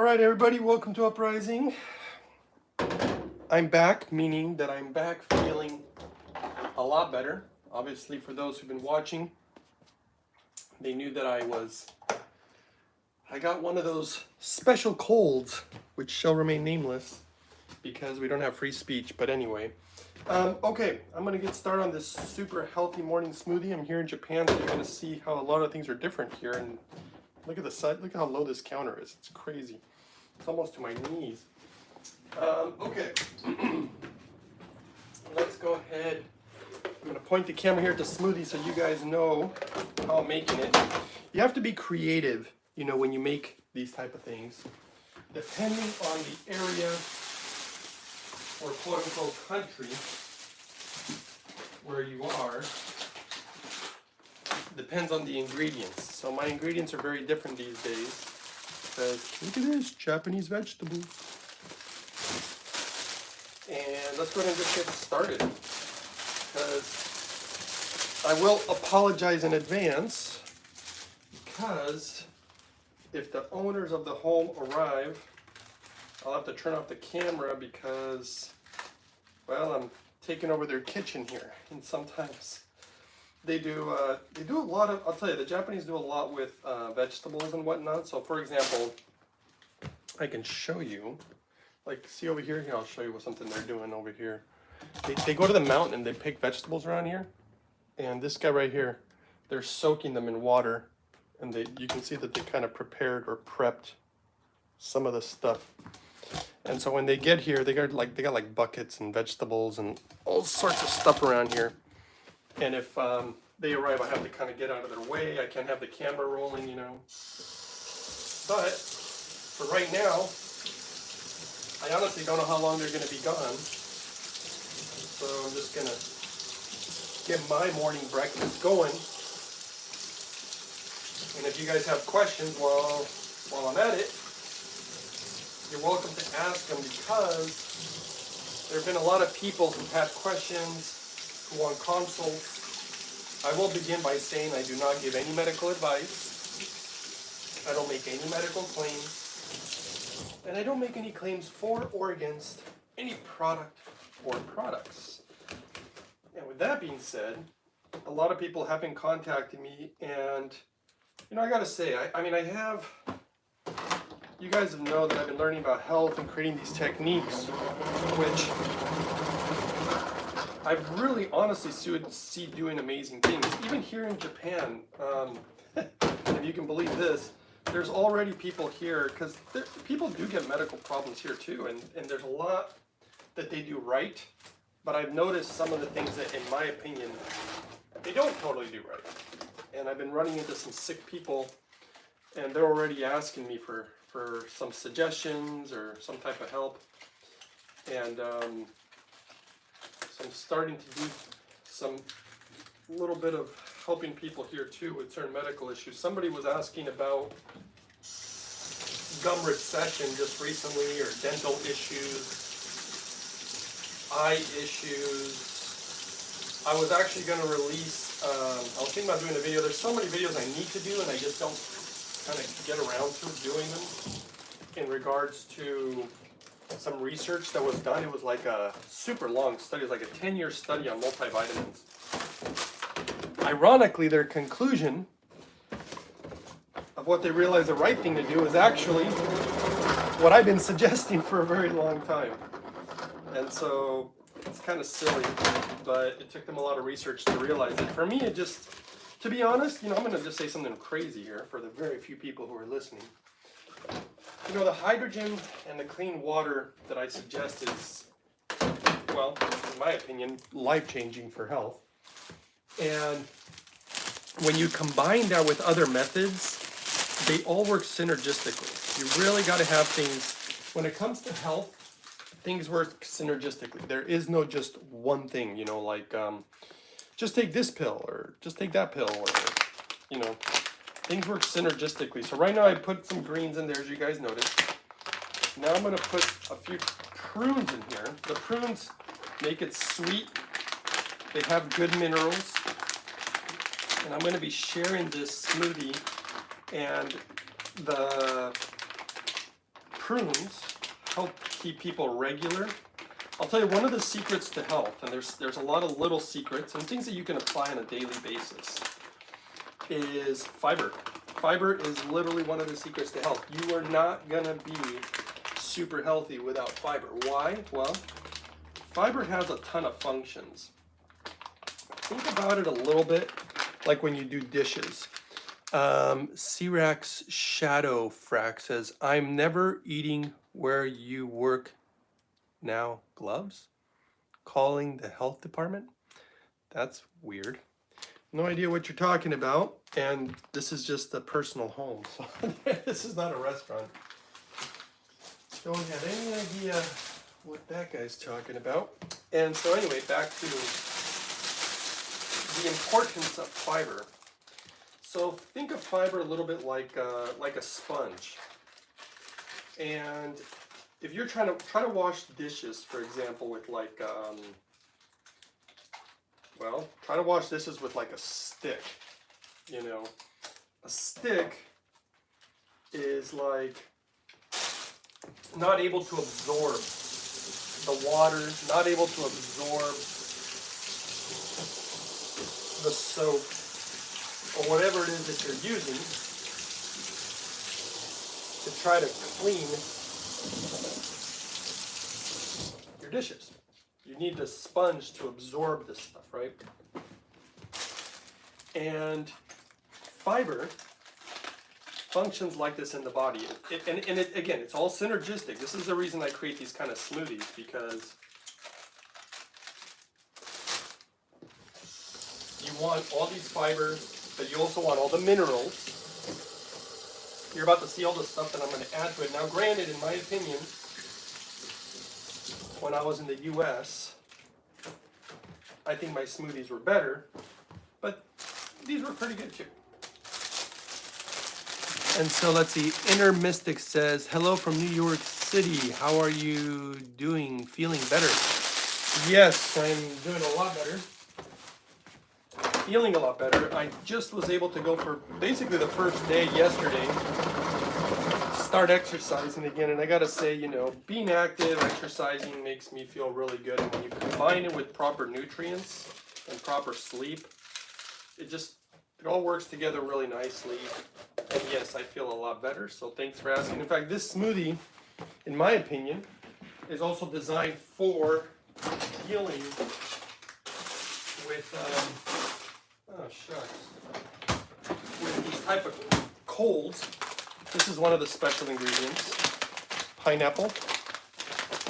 All right, everybody, welcome to Uprising. I'm back, meaning that I'm back feeling a lot better. Obviously, for those who've been watching, they knew that I got one of those special colds, which shall remain nameless because we don't have free speech. But anyway, okay, I'm gonna get started on this super healthy morning smoothie. I'm here in Japan, so you're gonna see how a lot of things are different here. And look at the side, look how low this counter is. It's crazy. It's almost to my knees. Okay, let's go ahead. I'm gonna point the camera here at the smoothie so you guys know how I'm making it. You have to be creative, you know, when you make these type of things. Depending on the area or quote unquote country where you are, depends on the ingredients. So my ingredients are very different these days because look at this, Japanese vegetables. And let's go ahead and just get started because I will apologize in advance because if the owners of the home arrive, I'll have to turn off the camera because, well, I'm taking over their kitchen here, and sometimes they do a lot of, I'll tell you, the Japanese do a lot with vegetables and whatnot. So for example, I can show you, like, see over here, I'll show you what something they're doing over here. They go to the mountain and they pick vegetables around here, and this guy right here, they're soaking them in water, and you can see that they kind of prepared or prepped some of the stuff. And so when they get here, they got like buckets and vegetables and all sorts of stuff around here. And if they arrive, I have to kind of get out of their way. I can't have the camera rolling, you know. But for right now, I honestly don't know how long they're going to be gone. So I'm just going to get my morning breakfast going. And if you guys have questions while I'm at it, you're welcome to ask them because there have been a lot of people who've had questions, who want consults. I will begin by saying I do not give any medical advice. I don't make any medical claims. And I don't make any claims for or against any product or products. And with that being said, a lot of people have been contacting me, and you know, I gotta say, I mean, you guys know that I've been learning about health and creating these techniques, which I really honestly see doing amazing things. Even here in Japan, if you can believe this, there's already people here, because people do get medical problems here too, and there's a lot that they do right, but I've noticed some of the things that, in my opinion, they don't totally do right. And I've been running into some sick people, and they're already asking me for some suggestions or some type of help. And so I'm starting to do some little bit of helping people here too with certain medical issues. Somebody was asking about gum recession just recently, or dental issues, eye issues. I was actually going to release, I was thinking about doing a video. There's so many videos I need to do, and I just don't kind of get around to doing them, in regards to some research that was done. It was like a super long study. It was like a 10-year study on multivitamins. Ironically, their conclusion of what they realized the right thing to do is actually what I've been suggesting for a very long time. And so it's kind of silly, but it took them a lot of research to realize it. For me, it just, to be honest, you know, I'm going to just say something crazy here for the very few people who are listening. You know, the hydrogen and the clean water that I suggest is, well, in my opinion, life-changing for health. And when you combine that with other methods, they all work synergistically. You really got to have things, when it comes to health, things work synergistically. There is no just one thing, you know, like just take this pill or just take that pill, or, you know, things work synergistically. So right now I put some greens in there, as you guys noticed. Now I'm going to put a few prunes in here. The prunes make it sweet. They have good minerals. And I'm going to be sharing this smoothie and the prunes help keep people regular. I'll tell you one of the secrets to health, and there's a lot of little secrets and things that you can apply on a daily basis, is fiber. Fiber is literally one of the secrets to health. You are not gonna be super healthy without fiber. Why? Well, fiber has a ton of functions. Think about it a little bit like when you do dishes. C-Rax Shadow Frack says, I'm never eating where you work now. Gloves? Calling the health department? That's weird. No idea what you're talking about. And this is just a personal home. So this is not a restaurant. Don't have any idea what that guy's talking about. And so anyway, back to the importance of fiber. So think of fiber a little bit like a sponge. And if you're trying to wash dishes, for example, with like try to wash dishes with like a stick. You know, a stick is like not able to absorb the water, not able to absorb the soap or whatever it is that you're using to try to clean your dishes. You need the sponge to absorb this stuff, right? And fiber functions like this in the body. Again, it's all synergistic. This is the reason I create these kind of smoothies, because you want all these fibers, but you also want all the minerals. You're about to see all the stuff that I'm going to add to it. Now, granted, in my opinion, when I was in the US, I think my smoothies were better, but these were pretty good too. And so let's see, Inner Mystic says, hello from New York City. How are you doing? Feeling better? Yes, I'm doing a lot better. Feeling a lot better. I just was able to go for basically the first day yesterday, start exercising again. And I gotta say, you know, being active, exercising makes me feel really good. And when you combine it with proper nutrients and proper sleep, it all works together really nicely. And yes, I feel a lot better, so thanks for asking. In fact, this smoothie, in my opinion, is also designed for dealing with, with these type of colds. This is one of the special ingredients, pineapple.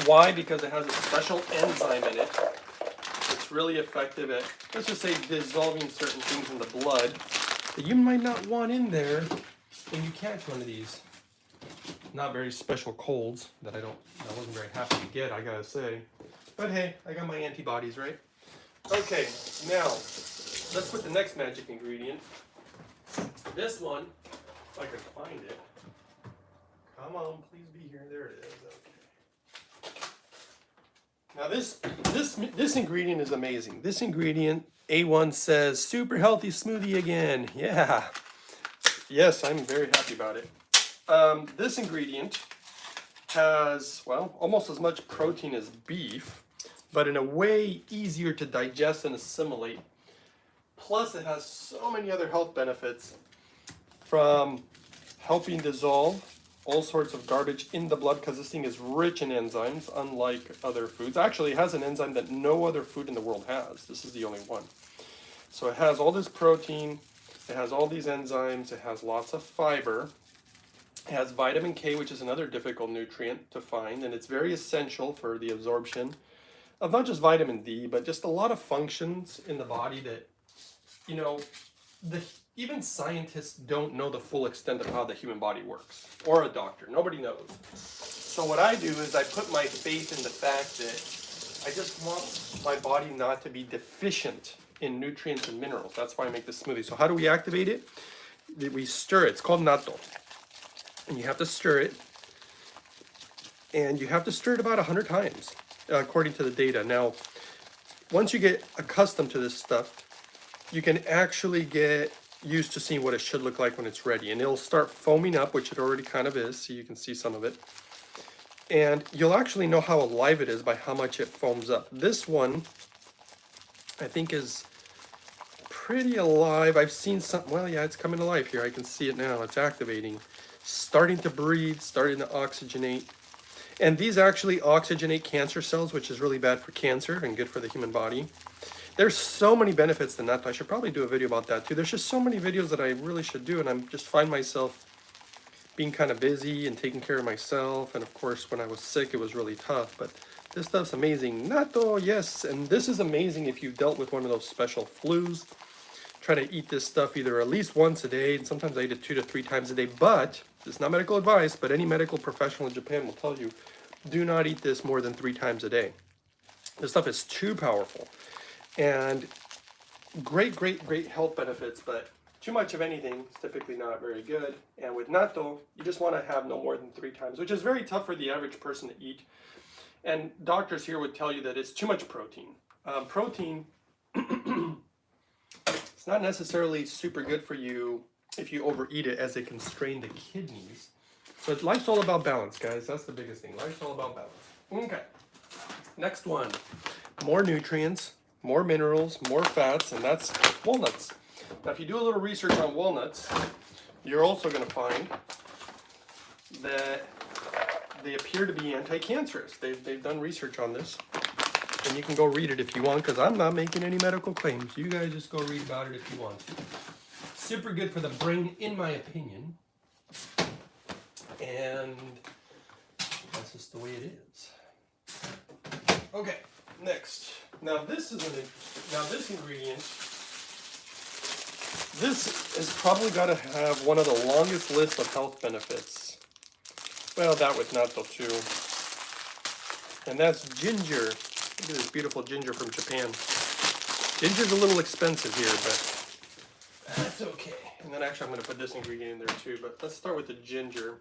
Why? Because it has a special enzyme in it. It's really effective at, let's just say, dissolving certain things in the blood that you might not want in there when you catch one of these not very special colds that I wasn't very happy to get, I gotta say. But hey, I got my antibodies, right? Okay, now let's put the next magic ingredient. This one, if I can find it. Come on, please be here. There it is. Okay. Now this ingredient is amazing. This ingredient, A1 says, super healthy smoothie again. Yeah. Yes, I'm very happy about it. This ingredient has, well, almost as much protein as beef, but in a way easier to digest and assimilate. Plus, it has so many other health benefits, from helping dissolve all sorts of garbage in the blood, because this thing is rich in enzymes, unlike other foods. Actually, it has an enzyme that no other food in the world has. This is the only one. So it has all this protein, it has all these enzymes, it has lots of fiber, it has vitamin K, which is another difficult nutrient to find, and it's very essential for the absorption of not just vitamin D, but just a lot of functions in the body that, you know, even scientists don't know the full extent of how the human body works, or a doctor. Nobody knows. So what I do is I put my faith in the fact that I just want my body not to be deficient in nutrients and minerals. That's why I make this smoothie. So how do we activate it? We stir it. It's called nattō. And you have to stir it. And you have to stir it about 100 times, according to the data. Now, once you get accustomed to this stuff, you can actually get used to seeing what it should look like when it's ready. And it'll start foaming up, which it already kind of is, so you can see some of it. And you'll actually know how alive it is by how much it foams up. This one, I think, is pretty alive. I've seen some, well, yeah, it's coming to life here. I can see it now. It's activating, starting to breathe, starting to oxygenate. And these actually oxygenate cancer cells, which is really bad for cancer and good for the human body. There's so many benefits to nattō. I should probably do a video about that too. There's just so many videos that I really should do, and I just find myself being kind of busy and taking care of myself. And of course, when I was sick, it was really tough. But this stuff's amazing. Nattō, yes. And this is amazing if you've dealt with one of those special flus. Try to eat this stuff either at least once a day, and sometimes I eat it 2 to 3 times a day. But it's not medical advice, but any medical professional in Japan will tell you, do not eat this more than 3 times a day. This stuff is too powerful. And great, great, great health benefits, but too much of anything is typically not very good. And with nattō, you just want to have no more than 3 times, which is very tough for the average person to eat. And doctors here would tell you that it's too much protein. Protein, it's not necessarily super good for you if you overeat it, as it can strain the kidneys. So life's all about balance, guys. That's the biggest thing. Life's all about balance. Okay. Next one. More nutrients, more minerals, more fats, and that's walnuts. Now, if you do a little research on walnuts, you're also going to find that they appear to be anti-cancerous. They've done research on this, and you can go read it if you want, because I'm not making any medical claims. You guys just go read about it if you want. Super good for the brain, in my opinion, and that's just the way it is. Okay, next. Now this is this ingredient. This is probably got to have one of the longest lists of health benefits. Well, that with nattō too. And that's ginger. Look at this beautiful ginger from Japan. Ginger's a little expensive here, but that's okay. And then actually I'm going to put this ingredient in there too, but let's start with the ginger.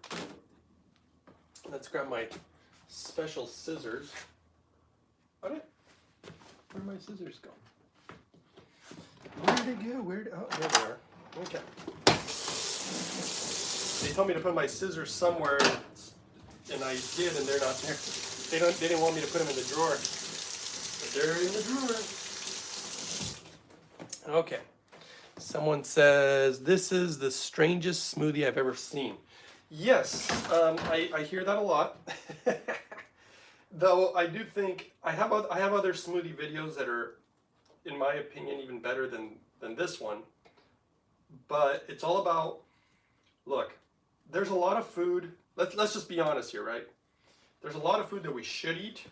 Let's grab my special scissors. Where'd my scissors go? Where did they go? Oh, there they are. Okay. They told me to put my scissors somewhere, and I did, and they're not there. They didn't want me to put them in the drawer, but they're in the drawer. Okay. Someone says, this is the strangest smoothie I've ever seen. Yes, I hear that a lot. Though I do think I have other smoothie videos that are, in my opinion, even better than this one. But it's all about, look, there's a lot of food. Let's just be honest here, right? There's a lot of food that we should eat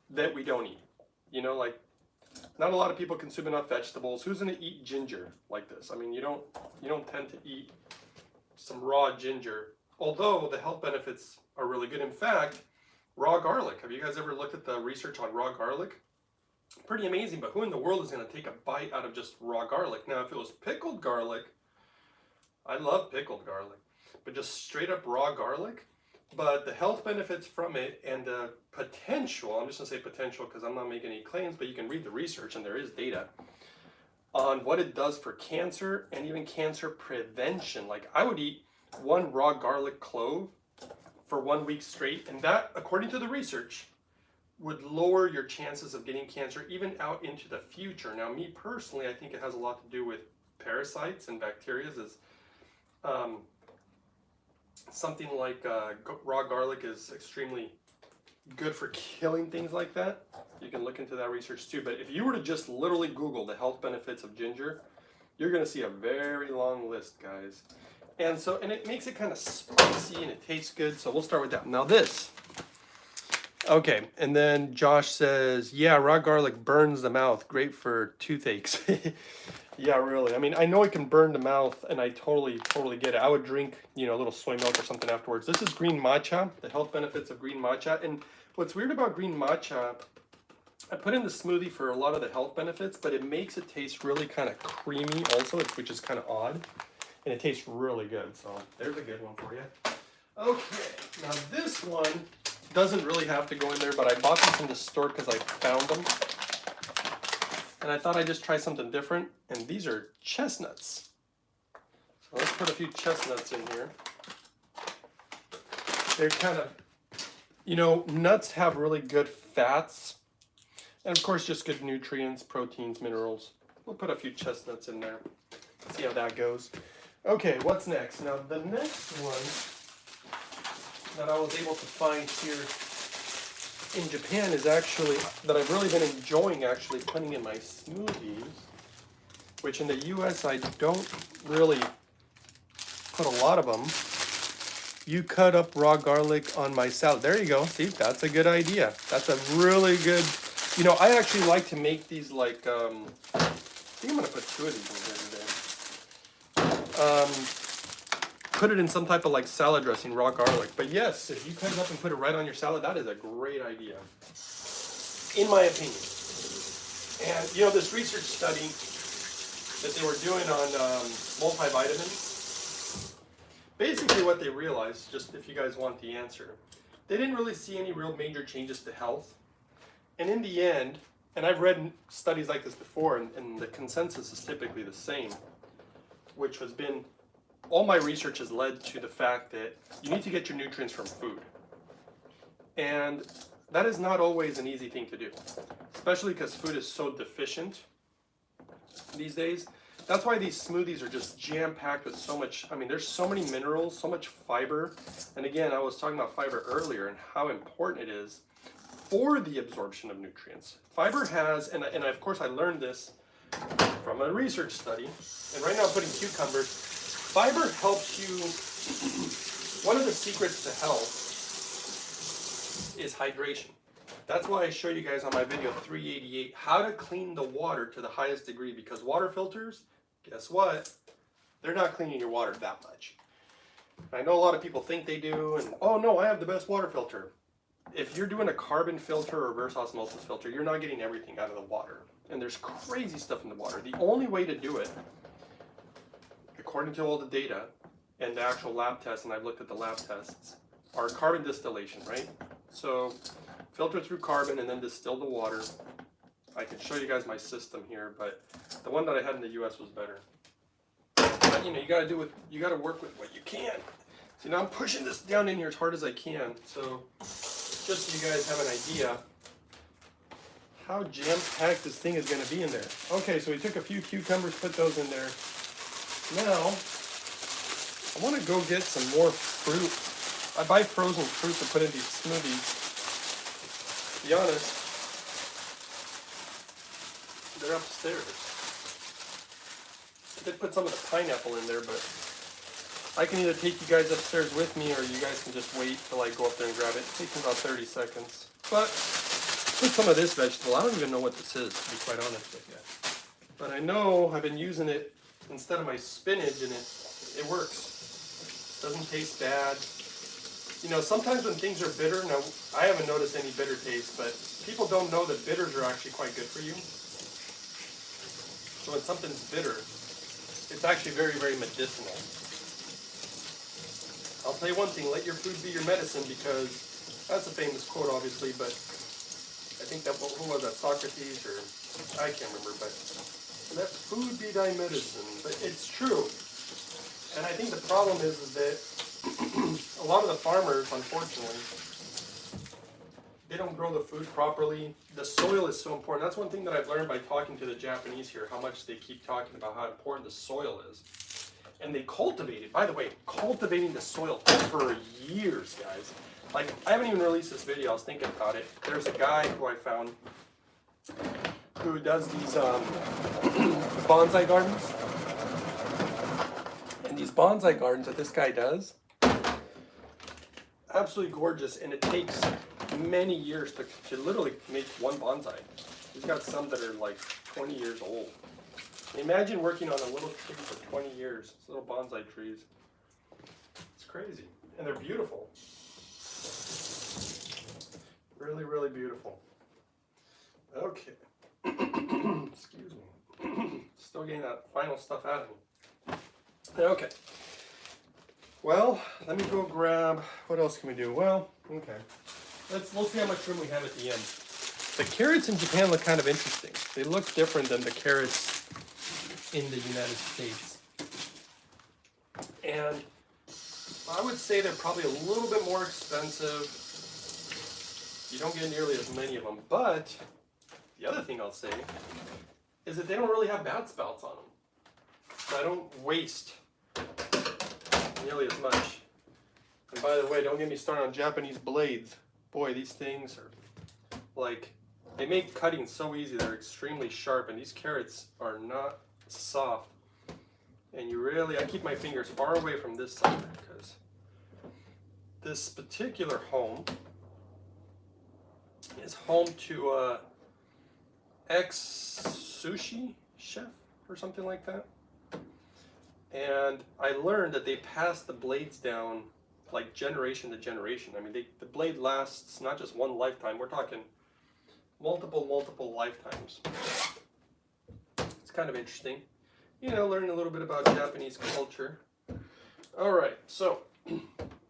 that we don't eat. You know, like, not a lot of people consume enough vegetables. Who's gonna eat ginger like this? I mean, you don't tend to eat some raw ginger, although the health benefits are really good. In fact, raw garlic. Have you guys ever looked at the research on raw garlic? Pretty amazing, but who in the world is going to take a bite out of just raw garlic? Now, if it was pickled garlic, I love pickled garlic, but just straight up raw garlic, but the health benefits from it and the potential, I'm just going to say potential because I'm not making any claims, but you can read the research and there is data on what it does for cancer and even cancer prevention. Like, I would eat 1 raw garlic clove for 1 week straight, and that, according to the research, would lower your chances of getting cancer even out into the future. Now, me personally, I think it has a lot to do with parasites and bacteria. Something like raw garlic is extremely good for killing things like that. You can look into that research too. But if you were to just literally Google the health benefits of ginger, you're going to see a very long list, guys. And it makes it kind of spicy and it tastes good. So we'll start with that. Now this. Okay, and then Josh says, yeah, raw garlic burns the mouth. Great for toothaches. Yeah, really. I mean, I know it can burn the mouth, and I totally get it. I would drink, a little soy milk or something afterwards. This is green matcha, the health benefits of green matcha. And what's weird about green matcha, I put in the smoothie for a lot of the health benefits, but it makes it taste really kind of creamy also, which is kind of odd. And it tastes really good. So there's a good one for you. Okay, now this one doesn't really have to go in there, but I bought these in the store because I found them. And I thought I'd just try something different. And these are chestnuts. So let's put a few chestnuts in here. They're kind of, you know, nuts have really good fats. And of course, just good nutrients, proteins, minerals. We'll put a few chestnuts in there. See how that goes. Okay, what's next? Now, the next one that I was able to find here in Japan is actually, that I've really been enjoying actually putting in my smoothies, which in the US I don't really put a lot of them. You cut up raw garlic on my salad. There you go. See, that's a good idea. That's a really good, you know, I actually like to make these like, I think I'm gonna put 2 of these in here today. Put it in some type of like salad dressing, raw garlic. But yes, if you cut it up and put it right on your salad, that is a great idea, in my opinion. And you know, this research study that they were doing on multivitamins, basically what they realized, just if you guys want the answer, they didn't really see any real major changes to health. And in the end, and I've read studies like this before, and the consensus is typically the same, which has been, all my research has led to the fact that you need to get your nutrients from food. And that is not always an easy thing to do, especially because food is so deficient these days. That's why these smoothies are just jam-packed with so much, I mean, there's so many minerals, so much fiber. And again, I was talking about fiber earlier and how important it is for the absorption of nutrients. Fiber has, and of course I learned this from a research study, and right now I'm putting cucumbers. Fiber helps you, one of the secrets to health is hydration. That's why I show you guys on my video 388 how to clean the water to the highest degree, because water filters, guess what? They're not cleaning your water that much. I know a lot of people think they do, and oh no, I have the best water filter. If you're doing a carbon filter or reverse osmosis filter, you're not getting everything out of the water. And there's crazy stuff in the water. The only way to do it, according to all the data and the actual lab tests, and I've looked at the lab tests, are carbon distillation, right? So filter through carbon and then distill the water. I can show you guys my system here, but the one that I had in the US was better. But you know, you gotta work with what you can. So now I'm pushing this down in here as hard as I can. So just so you guys have an idea how jam-packed this thing is gonna be in there. Okay, so we took a few cucumbers, put those in there. Now, I wanna go get some more fruit. I buy frozen fruit to put in these smoothies. To be honest, they're upstairs. I did put some of the pineapple in there, but I can either take you guys upstairs with me, or you guys can just wait till I go up there and grab it. It takes about 30 seconds. But put some of this vegetable. I don't even know what this is, to be quite honest with you. But I know I've been using it instead of my spinach, and it works. Doesn't taste bad. You know, sometimes when things are bitter, now I haven't noticed any bitter taste, but people don't know that bitters are actually quite good for you. So when something's bitter, it's actually very, very medicinal. I'll tell you one thing, let your food be your medicine, because that's a famous quote, obviously, but I think that, who was that, Socrates, or I can't remember, but let food be thy medicine. But it's true. And I think the problem is that a lot of the farmers, unfortunately, they don't grow the food properly. The soil is so important. That's one thing that I've learned by talking to the Japanese here, how much they keep talking about how important the soil is. And they cultivate it. By the way, cultivating the soil for years, guys. Like, I haven't even released this video. I was thinking about it. There's a guy who I found who does these bonsai gardens. And these bonsai gardens that this guy does, absolutely gorgeous. And it takes many years to literally make one bonsai. He's got some that are like 20 years old. Imagine working on a little tree for 20 years. These little bonsai trees. It's crazy. And they're beautiful. Really, really beautiful. Okay. Excuse me. Still getting that final stuff out of me. Okay. Well, let me go grab, what else can we do? Well, okay. We'll see how much room we have at the end. The carrots in Japan look kind of interesting. They look different than the carrots in the United States. And I would say they're probably a little bit more expensive. You don't get nearly as many of them. But the other thing I'll say is that they don't really have bad spouts on them. So I don't waste nearly as much. And by the way, don't get me started on Japanese blades. Boy, these things are like, they make cutting so easy. They're extremely sharp, and these carrots are not soft. And you really, I keep my fingers far away from this side because this particular home is home to a ex-sushi chef or something like that. And I learned that they pass the blades down like generation to generation. I mean, the blade lasts not just one lifetime. We're talking multiple lifetimes. It's kind of interesting. You know, learning a little bit about Japanese culture. All right, so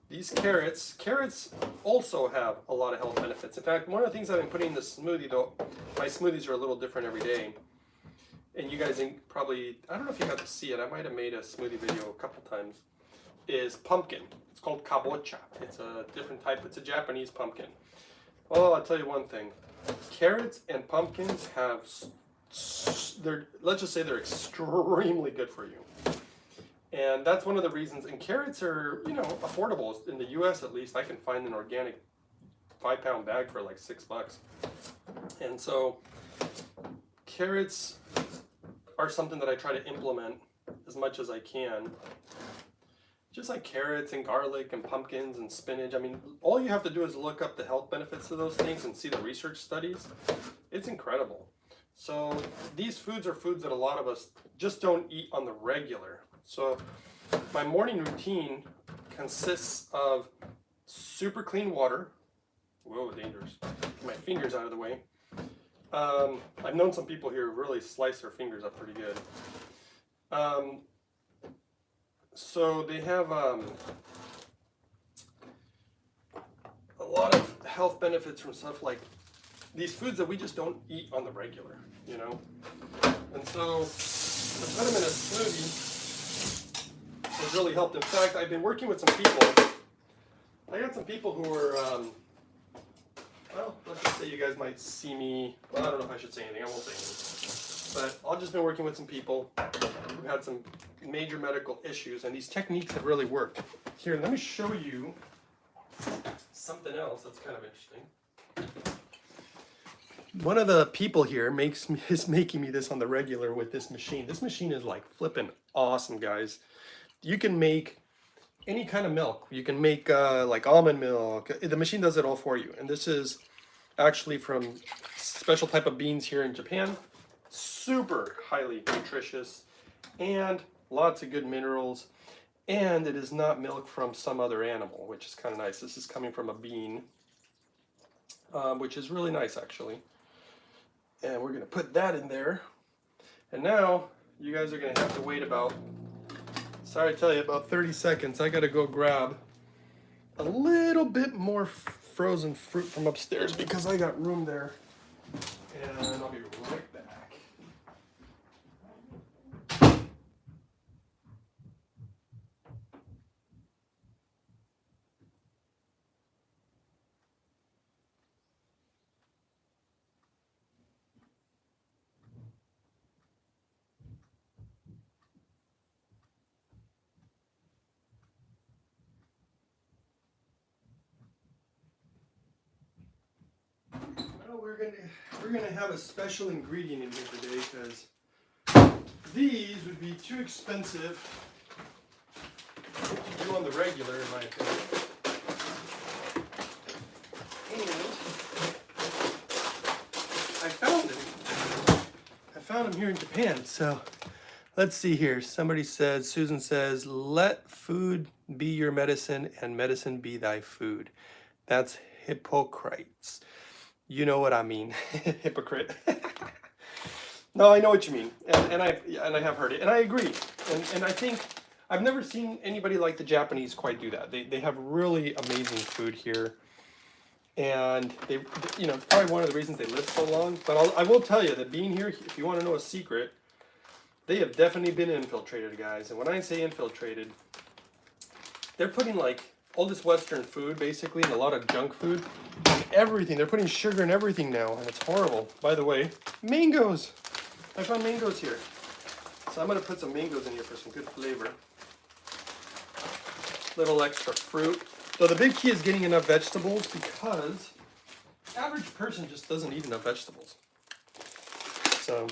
these carrots also have a lot of health benefits. In fact, one of the things I've been putting in the smoothie, though, my smoothies are a little different every day. And you guys probably, I don't know if you got to see it, I might have made a smoothie video a couple times, is pumpkin. It's called kabocha. It's a different type, it's a Japanese pumpkin. Well, I'll tell you one thing. Carrots and pumpkins have, let's just say they're extremely good for you. And that's one of the reasons, and carrots are, you know, affordable. In the US at least, I can find an organic 5-pound bag for like $6. And so carrots are something that I try to implement as much as I can. Just like carrots and garlic and pumpkins and spinach. I mean, all you have to do is look up the health benefits of those things and see the research studies. It's incredible. So these foods are foods that a lot of us just don't eat on the regular. So my morning routine consists of super clean water. Whoa, dangerous. Get my fingers out of the way. I've known some people here really slice their fingers up pretty good. So they have a lot of health benefits from stuff like these foods that we just don't eat on the regular, you know? And so to put them in a smoothie has really helped. In fact, I've been working with some people. I got some people who are, well, let's just say you guys might see me, well, I don't know if I should say anything, I won't say anything. But I've just been working with some people who had some major medical issues, and these techniques have really worked. Here, let me show you something else that's kind of interesting. One of the people here is making me this on the regular with this machine. This machine is like flipping awesome, guys. You can make any kind of milk. You can make like almond milk. The machine does it all for you. And this is actually from special type of beans here in Japan. Super highly nutritious and lots of good minerals. And it is not milk from some other animal, which is kind of nice. This is coming from a bean, which is really nice actually. And we're going to put that in there. And now you guys are going to have to wait about, sorry to tell you, about 30 seconds. I got to go grab a little bit more frozen fruit from upstairs because I got room there. And I'll be right back. We're gonna have a special ingredient in here today because these would be too expensive to do on the regular, in my opinion. And I found them here in Japan. So let's see here. Somebody says, Susan says, let food be your medicine and medicine be thy food. That's Hippocrates. You know what I mean, hypocrite. No, I know what you mean, and I have heard it, and I agree. And I think I've never seen anybody like the Japanese quite do that. They have really amazing food here, and they you know, it's probably one of the reasons they live so long. But I will tell you that being here, if you want to know a secret, they have definitely been infiltrated, guys. And when I say infiltrated, they're putting like all this Western food basically and a lot of junk food and everything. They're putting sugar in everything now and it's horrible. By the way, mangoes. I found mangoes here. So I'm gonna put some mangoes in here for some good flavor. Little extra fruit. So the big key is getting enough vegetables because the average person just doesn't eat enough vegetables. So,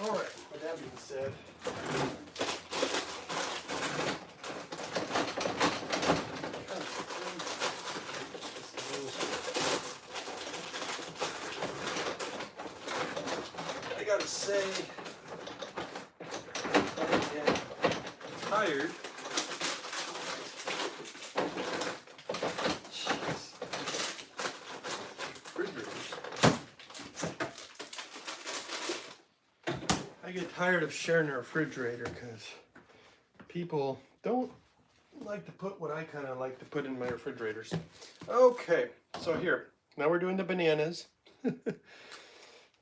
all right, with that being said, I gotta say, I am tired. I get tired of sharing a refrigerator because people don't like to put what I kind of like to put in my refrigerators. Okay, so here, now we're doing the bananas.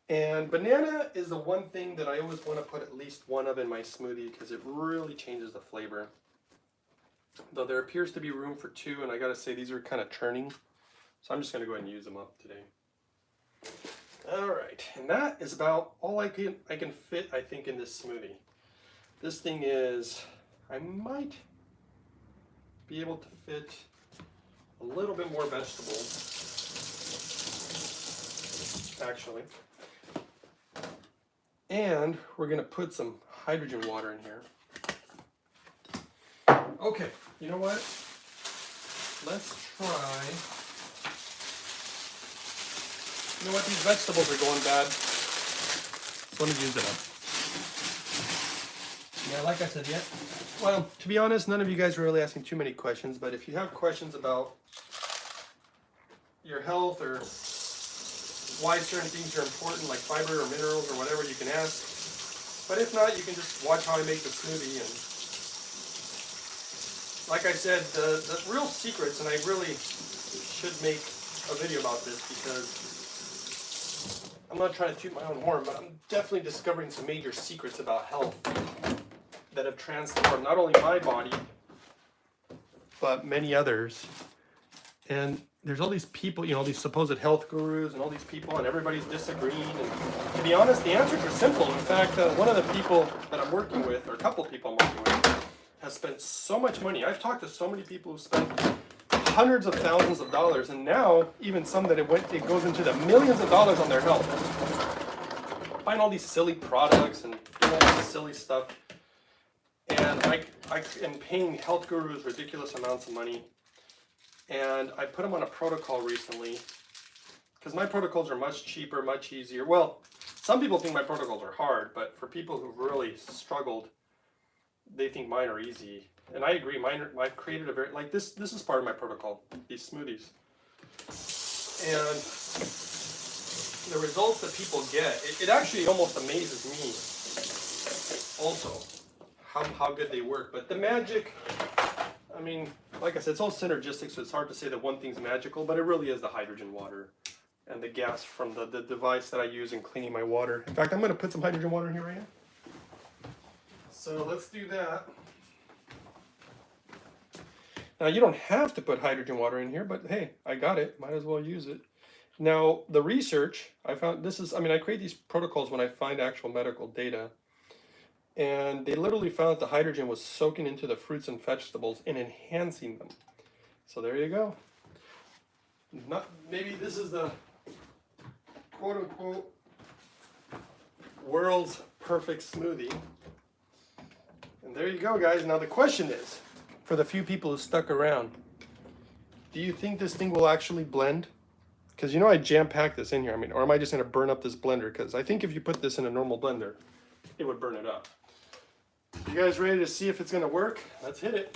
And banana is the one thing that I always want to put at least one of in my smoothie because it really changes the flavor. Though there appears to be room for two, and I gotta say these are kind of churning. So I'm just gonna go ahead and use them up today. All right, and that is about all I can fit, I think, in this smoothie. This thing is, I might be able to fit a little bit more vegetables, actually. And we're gonna put some hydrogen water in here. Okay, you know what? Let's try. You know what? These vegetables are going bad. So let me use it up. Yeah, like I said, yeah. Well, to be honest, none of you guys are really asking too many questions, but if you have questions about your health or why certain things are important, like fiber or minerals or whatever, you can ask. But if not, you can just watch how I make the smoothie. And like I said, the real secrets, and I really should make a video about this because I'm not trying to toot my own horn, but I'm definitely discovering some major secrets about health that have transformed not only my body, but many others. And there's all these people, you know, these supposed health gurus and all these people, and everybody's disagreeing. And to be honest, the answers are simple. In fact, one of the people that I'm working with, or a couple of people I'm working with, has spent so much money. I've talked to so many people who spent hundreds of thousands of dollars, and now even some that it goes into the millions of dollars on their health. Buying all these silly products and doing all this silly stuff, and I am paying health gurus ridiculous amounts of money. And I put them on a protocol recently because my protocols are much cheaper, much easier. Well, some people think my protocols are hard, but for people who really struggled, they think mine are easy. And I agree, I've created a very, like this is part of my protocol, these smoothies. And the results that people get, it actually almost amazes me also how good they work. But the magic, I mean, like I said, it's all synergistic, so it's hard to say that one thing's magical, but it really is the hydrogen water and the gas from the device that I use in cleaning my water. In fact, I'm going to put some hydrogen water in here right now. So let's do that. Now, you don't have to put hydrogen water in here, but hey, I got it. Might as well use it. Now, the research, I found this is, I mean, I create these protocols when I find actual medical data. And they literally found that the hydrogen was soaking into the fruits and vegetables and enhancing them. So there you go. Maybe this is the quote-unquote world's perfect smoothie. And there you go, guys. Now the question is, for the few people who stuck around, do you think this thing will actually blend? Because you know I jam-packed this in here. I mean, or am I just going to burn up this blender? Because I think if you put this in a normal blender, it would burn it up. You guys ready to see if it's going to work? Let's hit it.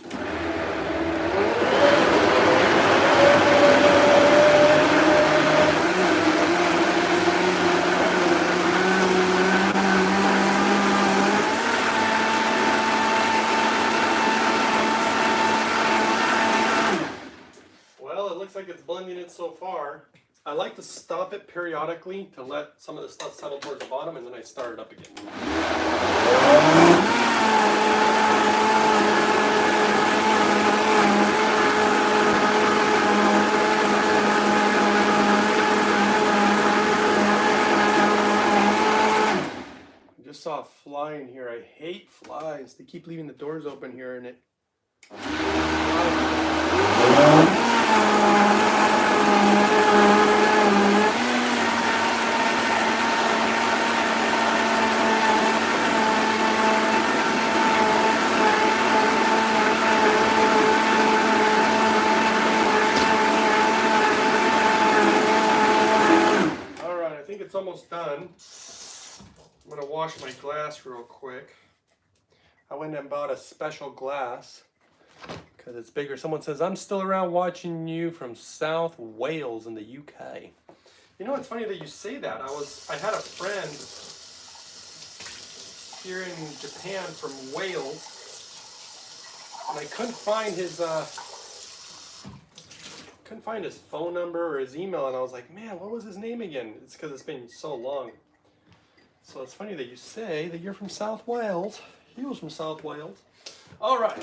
Well, it looks like it's blending it so far. I like to stop it periodically to let some of the stuff settle towards the bottom, and then I start it up again. fly in here. I hate flies. They keep leaving the doors open here and it... It's almost done. I'm gonna wash my glass real quick. I went and bought a special glass because it's bigger. Someone says, I'm still around watching you from South Wales in the UK. You know, it's funny that you say that. I had a friend here in Japan from Wales, and I couldn't find his phone number or his email, and I was like, man, what was his name again? It's because it's been so long. So it's funny that you say that you're from South Wales. He was from South Wales. All right.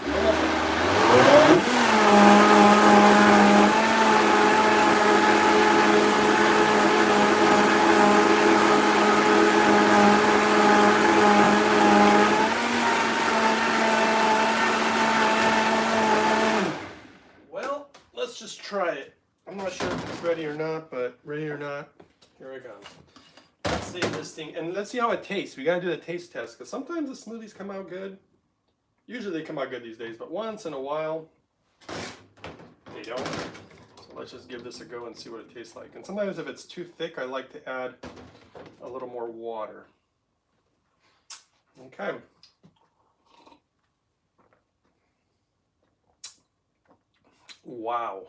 Well, let's just try it. I'm not sure if it's ready or not, but ready or not, here I go. Let's save this thing, and let's see how it tastes. We gotta do the taste test, because sometimes the smoothies come out good. Usually they come out good these days, but once in a while, they don't. So let's just give this a go and see what it tastes like. And sometimes if it's too thick, I like to add a little more water. Okay. Wow.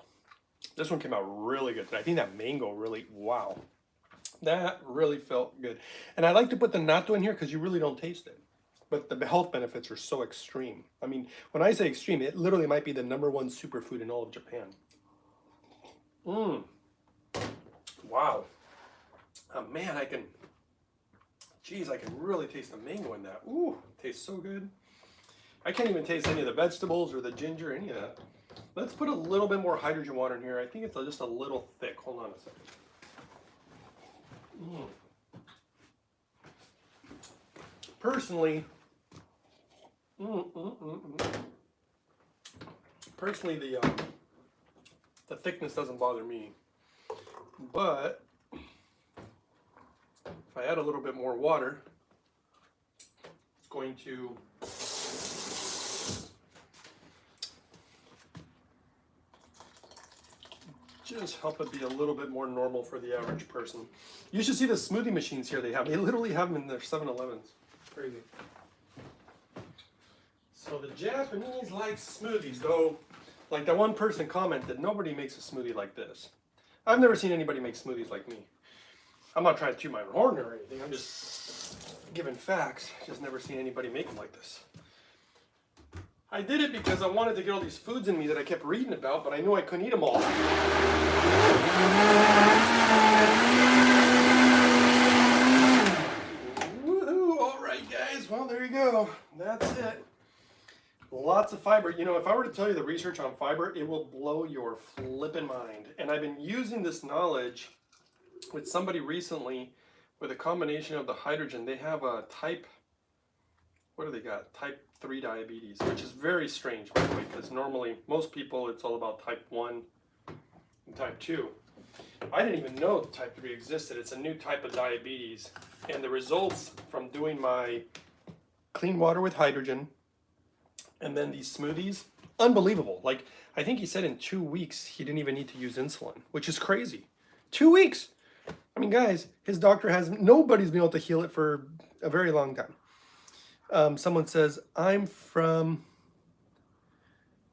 This one came out really good. I think that mango really, wow. That really felt good. And I like to put the nattō in here because you really don't taste it. But the health benefits are so extreme. I mean, when I say extreme, it literally might be the #1 superfood in all of Japan. Wow. Oh, man, I can really taste the mango in that. Ooh, it tastes so good. I can't even taste any of the vegetables or the ginger, any of that. Let's put a little bit more hydrogen water in here. I think it's just a little thick. Hold on a second. Personally, the thickness doesn't bother me. But if I add a little bit more water, it's going to just help it be a little bit more normal for the average person. You should see the smoothie machines here they have. They literally have them in their 7-Elevens. Crazy. So the Japanese like smoothies, though. Like that one person commented, nobody makes a smoothie like this. I've never seen anybody make smoothies like me. I'm not trying to toot my own horn or anything. I'm just giving facts. Just never seen anybody make them like this. I did it because I wanted to get all these foods in me that I kept reading about, but I knew I couldn't eat them all. Woohoo! All right, guys. Well, there you go. That's it. Lots of fiber. You know, if I were to tell you the research on fiber, it will blow your flippin' mind. And I've been using this knowledge with somebody recently with a combination of the hydrogen. They have a type 3 diabetes, which is very strange, by the way, because normally most people it's all about type 1 and type 2. I didn't even know type 3 existed. It's a new type of diabetes, and the results from doing my clean water with hydrogen and then these smoothies, unbelievable. Like, I think he said in 2 weeks he didn't even need to use insulin, which is crazy. 2 weeks. I mean, guys, his doctor nobody's been able to heal it for a very long time. Someone says, I'm from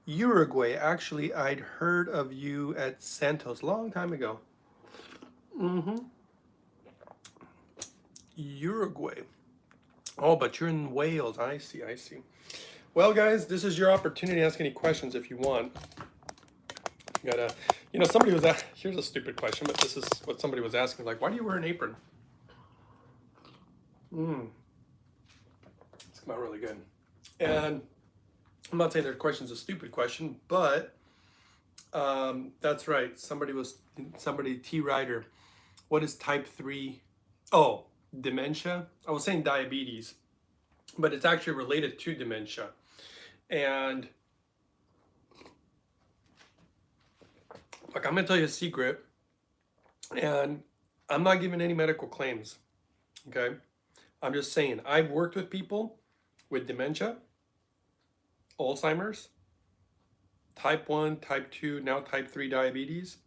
Uruguay. Actually, I'd heard of you at Santos a long time ago. Uruguay. Oh, but you're in Wales. I see. Well, guys, this is your opportunity to ask any questions if you want. You gotta, somebody was here's a stupid question, but this is what somebody was asking. Like, why do you wear an apron? It's come out really good. And I'm not saying their question's a stupid question, but that's right. Somebody T Rider. What is type 3? Oh, dementia. I was saying diabetes. but it's actually related to dementia. And look, I'm gonna tell you a secret, and I'm not giving any medical claims, okay? I'm just saying, I've worked with people with dementia, Alzheimer's, type 1, type 2, now type 3 diabetes.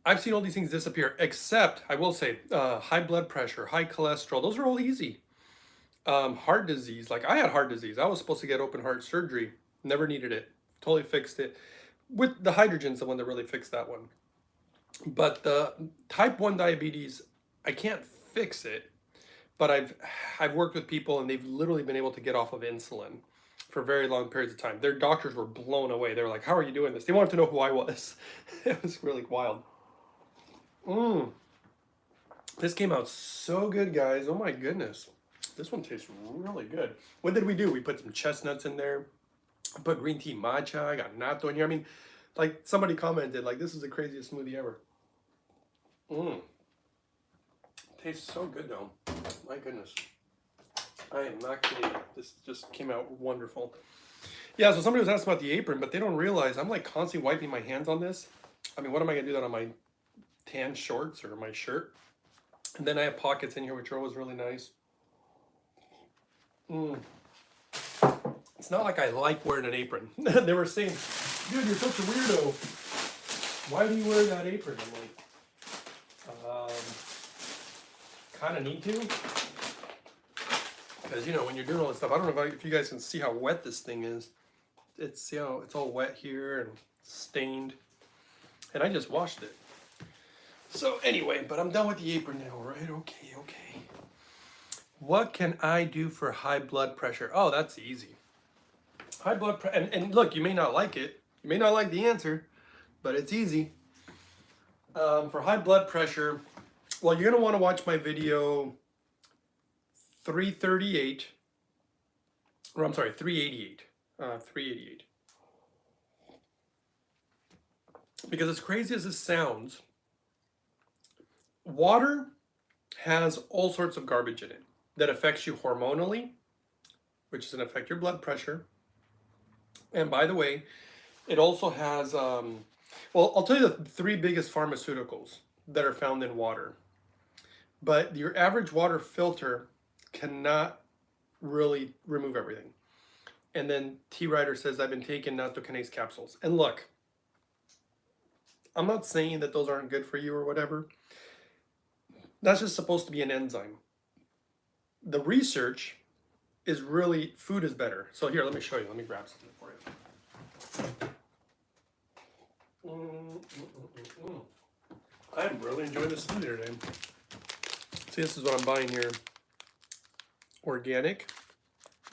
I've seen all these things disappear, except, I will say, high blood pressure, high cholesterol, those are all easy. Heart disease, like I had heart disease. I was supposed to get open heart surgery, never needed it, totally fixed it. With the hydrogen's the one that really fixed that one. But the type 1 diabetes, I can't fix it, but I've worked with people and they've literally been able to get off of insulin for very long periods of time. Their doctors were blown away. They were like, how are you doing this? They wanted to know who I was. It was really wild. This came out so good, guys. Oh my goodness. This one tastes really good. What did we do? We put some chestnuts in there. I put green tea matcha. I got nattō in here. I mean, like somebody commented, like, this is the craziest smoothie ever. Tastes so good though. My goodness. I am not kidding. This just came out wonderful. Yeah, so somebody was asking about the apron, but they don't realize I'm like constantly wiping my hands on this. I mean, what am I gonna do that on my tan shorts or my shirt? And then I have pockets in here, which are always really nice. It's not like I like wearing an apron. They were saying, dude, you're such a weirdo. Why do you wear that apron? I'm like, kind of need to. Because, you know, when you're doing all this stuff, I don't know if you guys can see how wet this thing is. It's, you know, it's all wet here and stained. And I just washed it. So anyway, but I'm done with the apron now, right? Okay. What can I do for high blood pressure? Oh, that's easy. High blood pressure, and look, you may not like it. You may not like the answer, but it's easy. For high blood pressure, well, you're gonna wanna watch my video 338, or I'm sorry, 388. 388. Because as crazy as this sounds, water has all sorts of garbage in it that affects you hormonally, which is going to affect your blood pressure. And by the way, it also has, well, I'll tell you the 3 biggest pharmaceuticals that are found in water. But your average water filter cannot really remove everything. And then T. Ryder says, I've been taking nattō capsules. And look, I'm not saying that those aren't good for you or whatever. That's just supposed to be an enzyme. The research is really, food is better. So here, let me show you. Let me grab something for you. I'm really enjoying this smoothie today. See, this is what I'm buying here. Organic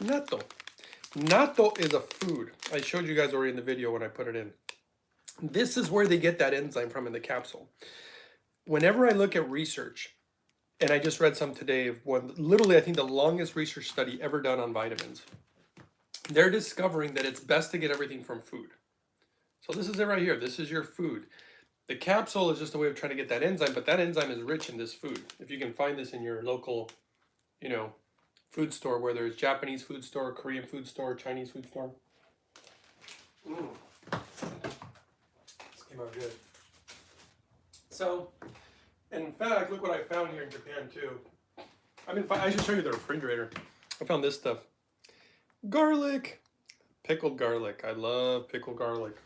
nattō. Nattō is a food. I showed you guys already in the video when I put it in. This is where they get that enzyme from in the capsule. Whenever I look at research, and I just read some today of one, literally I think the longest research study ever done on vitamins. They're discovering that it's best to get everything from food. So this is it right here. This is your food. The capsule is just a way of trying to get that enzyme, but that enzyme is rich in this food. If you can find this in your local, you know, food store, whether it's Japanese food store, Korean food store, Chinese food store. This came out good. So, in fact, look what I found here in Japan too. I mean, I should show you the refrigerator. I found this stuff. Garlic. Pickled garlic. I love pickled garlic.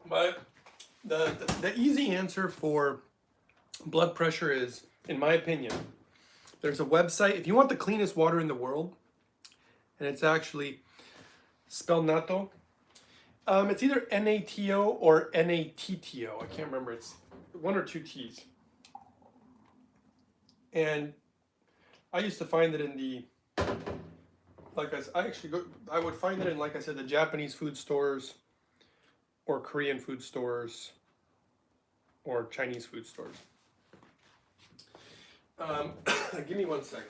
But the easy answer for blood pressure is, in my opinion, there's a website. If you want the cleanest water in the world, and it's actually spelled nattō. It's either nattō or nattō. I can't remember. It's 1 or 2 T's. And I used to find it in the, like I would find it in, like I said, the Japanese food stores or Korean food stores or Chinese food stores. Give me 1 second.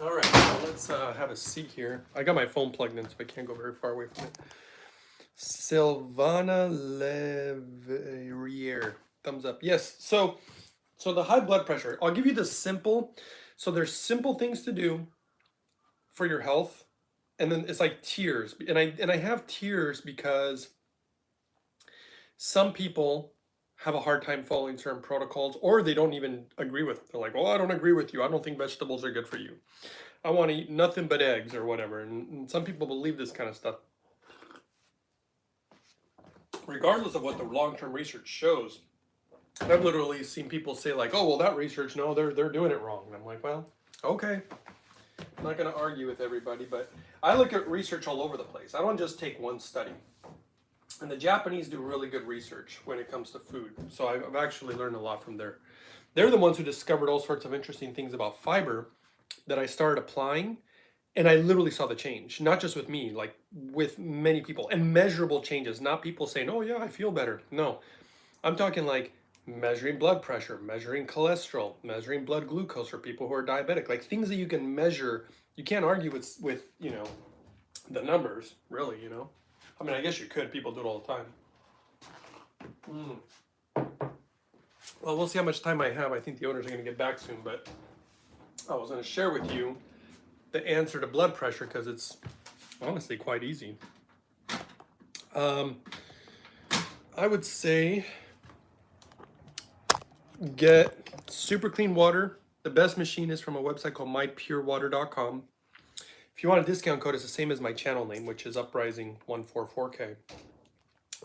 All right, so let's have a seat here. I got my phone plugged in, so I can't go very far away from it. Silvana Levrier. Thumbs up. Yes. So the high blood pressure, I'll give you the simple. So there's simple things to do for your health. And then it's like tiers. And I have tiers because some people have a hard time following certain protocols, or they don't even agree with it. They're like, "Oh, I don't agree with you. I don't think vegetables are good for you. I want to eat nothing but eggs," or whatever. And some people believe this kind of stuff. Regardless of what the long-term research shows, I've literally seen people say like, "Oh, well, that research, no, they're doing it wrong." And I'm like, "Well, okay." I'm not going to argue with everybody, but I look at research all over the place. I don't just take one study. And the Japanese do really good research when it comes to food. So I've actually learned a lot from there. They're the ones who discovered all sorts of interesting things about fiber that I started applying. And I literally saw the change, not just with me, like with many people, and measurable changes, not people saying, "Oh yeah, I feel better." No, I'm talking like measuring blood pressure, measuring cholesterol, measuring blood glucose for people who are diabetic, like things that you can measure. You can't argue with the numbers, really. I mean, I guess you could. People do it all the time. Well, we'll see how much time I have. I think the owners are going to get back soon, but I was going to share with you the answer to blood pressure because it's honestly quite easy. I would say get super clean water. The best machine is from a website called mypurewater.com. If you want a discount code, it's the same as my channel name, which is Uprising144K.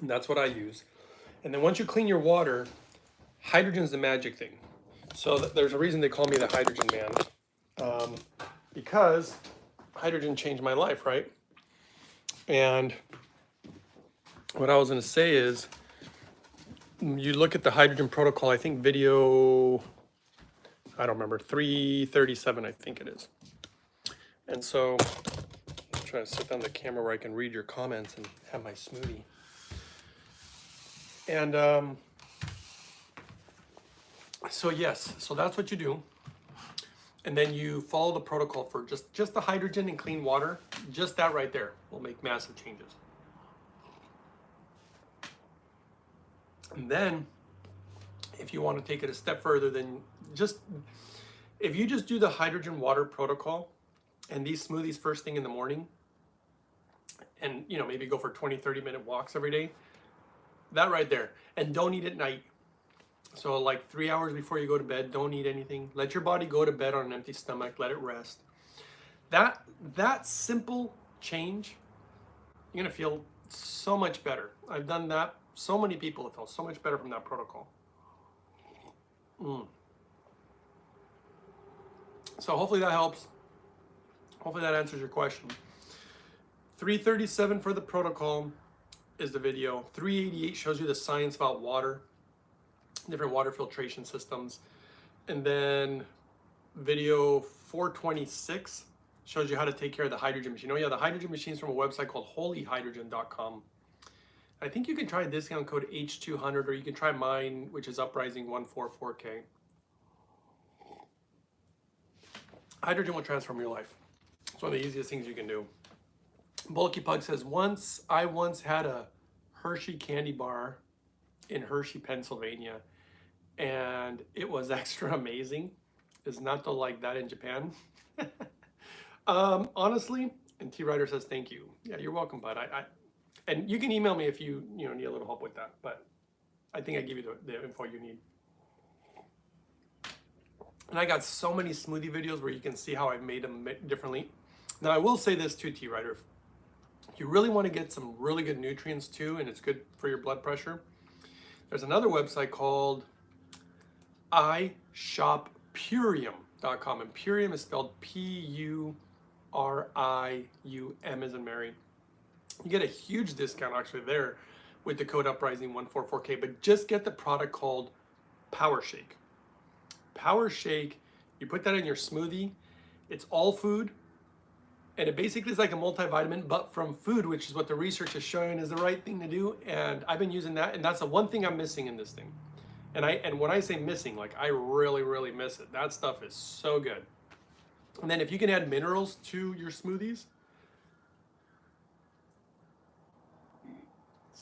And that's what I use. And then once you clean your water, hydrogen's the magic thing. So there's a reason they call me the hydrogen man. Because hydrogen changed my life, right? And what I was going to say is, you look at the hydrogen protocol, I think video, I don't remember, 337, I think it is. And so I'm trying to sit down the camera where I can read your comments and have my smoothie. And so yes, so that's what you do. And then you follow the protocol for just the hydrogen and clean water. Just that right there will make massive changes. And then if you want to take it a step further, then if you just do the hydrogen water protocol and these smoothies first thing in the morning, and maybe go for 20-30 minute walks every day, that right there. And don't eat at night. So like 3 hours before you go to bed, don't eat anything. Let your body go to bed on an empty stomach, let it rest. That simple change, you're gonna feel so much better. I've done that. So many people have felt so much better from that protocol. So hopefully that helps. Hopefully that answers your question. 337 for the protocol is the video. 388 shows you the science about water, different water filtration systems. And then video 426 shows you how to take care of the hydrogen machine. Oh yeah, the hydrogen machine is from a website called holyhydrogen.com. I think you can try discount code H200, or you can try mine, which is Uprising144K. Hydrogen will transform your life. It's one of the easiest things you can do. Bulky Pug says, I once had a Hershey candy bar in Hershey, Pennsylvania, and it was extra amazing. Is nattō like that in Japan? Honestly, and T Ryder says, thank you. Yeah, you're welcome, bud. And you can email me if you need a little help with that, but I think I give you the info you need. And I got so many smoothie videos where you can see how I've made them differently. Now I will say this too, T Ryder. If you really want to get some really good nutrients too, and it's good for your blood pressure, there's another website called iShopPurium.com, and Purium is spelled Purium as in Mary. You get a huge discount actually there with the code Uprising144K, but just get the product called Power Shake. Power Shake, you put that in your smoothie. It's all food, and it basically is like a multivitamin, but from food, which is what the research is showing is the right thing to do. And I've been using that, and that's the one thing I'm missing in this thing. And when I say missing, like I really, really miss it. That stuff is so good. And then if you can add minerals to your smoothies,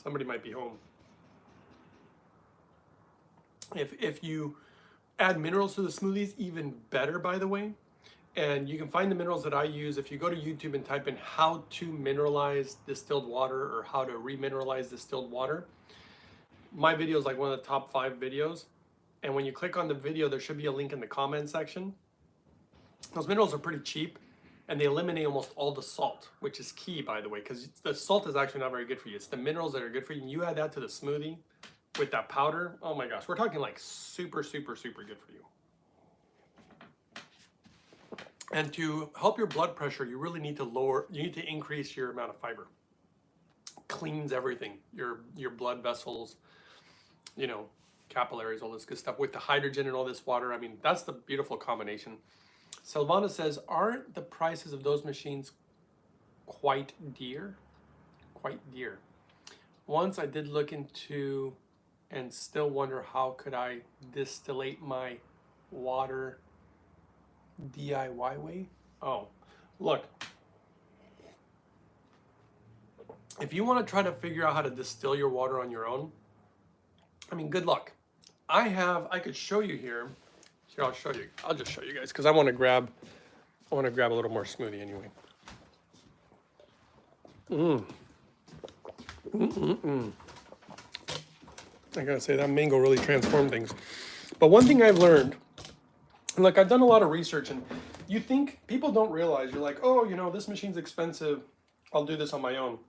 Somebody might be home. If you add minerals to the smoothies, even better, by the way. And you can find the minerals that I use if you go to YouTube and type in how to mineralize distilled water or how to remineralize distilled water. My video is like one of the top 5 videos. And when you click on the video, there should be a link in the comment section. Those minerals are pretty cheap and they eliminate almost all the salt, which is key, by the way, because the salt is actually not very good for you. It's the minerals that are good for you. And you add that to the smoothie with that powder. Oh my gosh, we're talking like super, super, super good for you. And to help your blood pressure, you really need to increase your amount of fiber. Cleans everything, your blood vessels, you know, capillaries, all this good stuff with the hydrogen and all this water. I mean, that's the beautiful combination. Silvana says, aren't the prices of those machines quite dear? Quite dear. Once I did look into and still wonder how could I distillate my water DIY way? Oh, look. If you want to try to figure out how to distill your water on your own, I mean, good luck. I could show you here. Here, I'll show you. I'll just show you guys because I want to grab a little more smoothie anyway. I gotta say that mango really transformed things. But one thing I've learned, look, I've done a lot of research, and you think people don't realize, you're like, oh, you know, this machine's expensive, I'll do this on my own.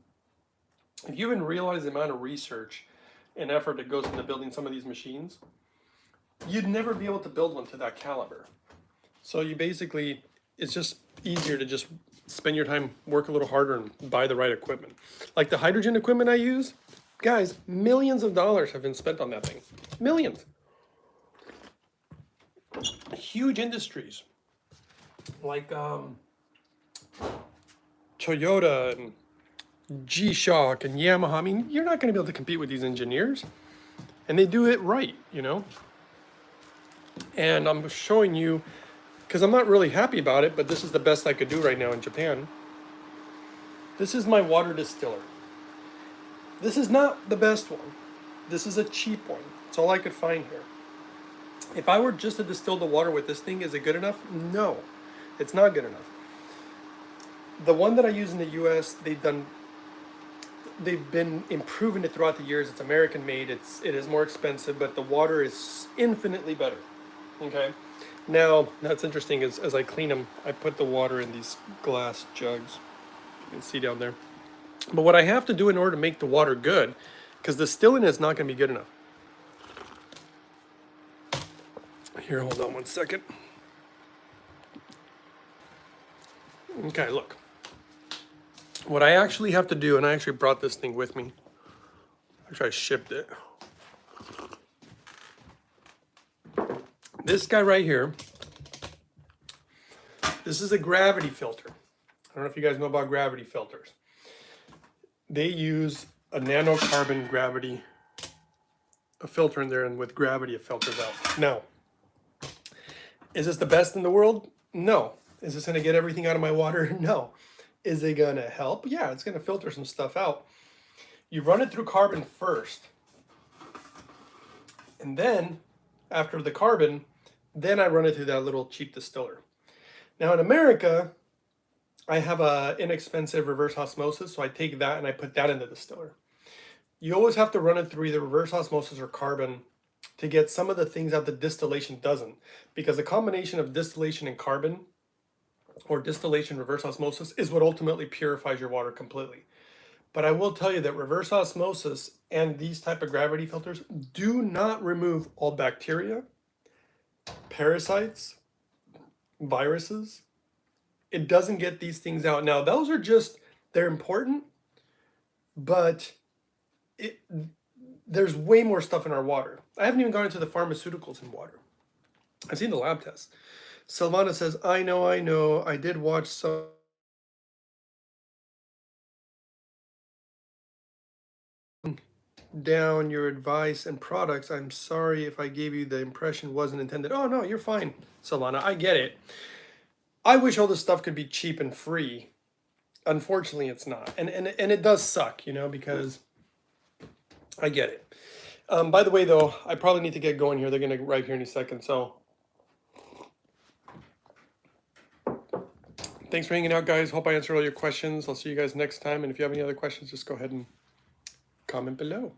If you even realize the amount of research and effort that goes into building some of these machines, you'd never be able to build one to that caliber. So you basically, it's just easier to just spend your time, work a little harder, and buy the right equipment. Like the hydrogen equipment I use, guys, millions of dollars have been spent on that thing. Millions. Huge industries like Toyota and G-Shock and Yamaha. I mean, you're not going to be able to compete with these engineers, and they do it right, you know. And I'm showing you because I'm not really happy about it, but this is the best I could do right now in Japan. This is my water distiller. This is not the best one. This is a cheap one. It's all I could find here. If I were just to distill the water with this thing, is it good enough? No, it's not good enough. The one that I use in the US, they've been improving it throughout the years. It's American made, it is more expensive, but the water is infinitely better, okay? Now, that's interesting, as I clean them, I put the water in these glass jugs. You can see down there. But what I have to do in order to make the water good, because the distilling is not going to be good enough. Here, hold on one second. Okay, look. What I actually have to do, and I actually brought this thing with me. Actually, I shipped it. This guy right here, this is a gravity filter. I don't know if you guys know about gravity filters. They use a nanocarbon gravity, a filter in there, and with gravity it filters out. Now, is this the best in the world? No. Is this gonna get everything out of my water? No. Is it gonna help? Yeah, it's gonna filter some stuff out. You run it through carbon first. And then, after the carbon, then I run it through that little cheap distiller. Now in America, I have a inexpensive reverse osmosis, so I take that and I put that in the distiller. You always have to run it through either reverse osmosis or carbon to get some of the things out that distillation doesn't. Because the combination of distillation and carbon, or distillation reverse osmosis, is what ultimately purifies your water completely. But I will tell you that reverse osmosis and these type of gravity filters do not remove all bacteria, parasites, viruses. It doesn't get these things out. Now, those are just, they're important, but there's way more stuff in our water. I haven't even gone into the pharmaceuticals in water. I've seen the lab tests. Silvana says, I know, I did watch some down your advice and products. I'm sorry if I gave you the impression wasn't intended. Oh no, you're fine, Silvana, I get it. I wish all this stuff could be cheap and free. Unfortunately, it's not. And it does suck, you know, because I get it. By the way, though, I probably need to get going here. They're going to arrive here any second. So thanks for hanging out, guys. Hope I answered all your questions. I'll see you guys next time. And if you have any other questions, just go ahead and comment below.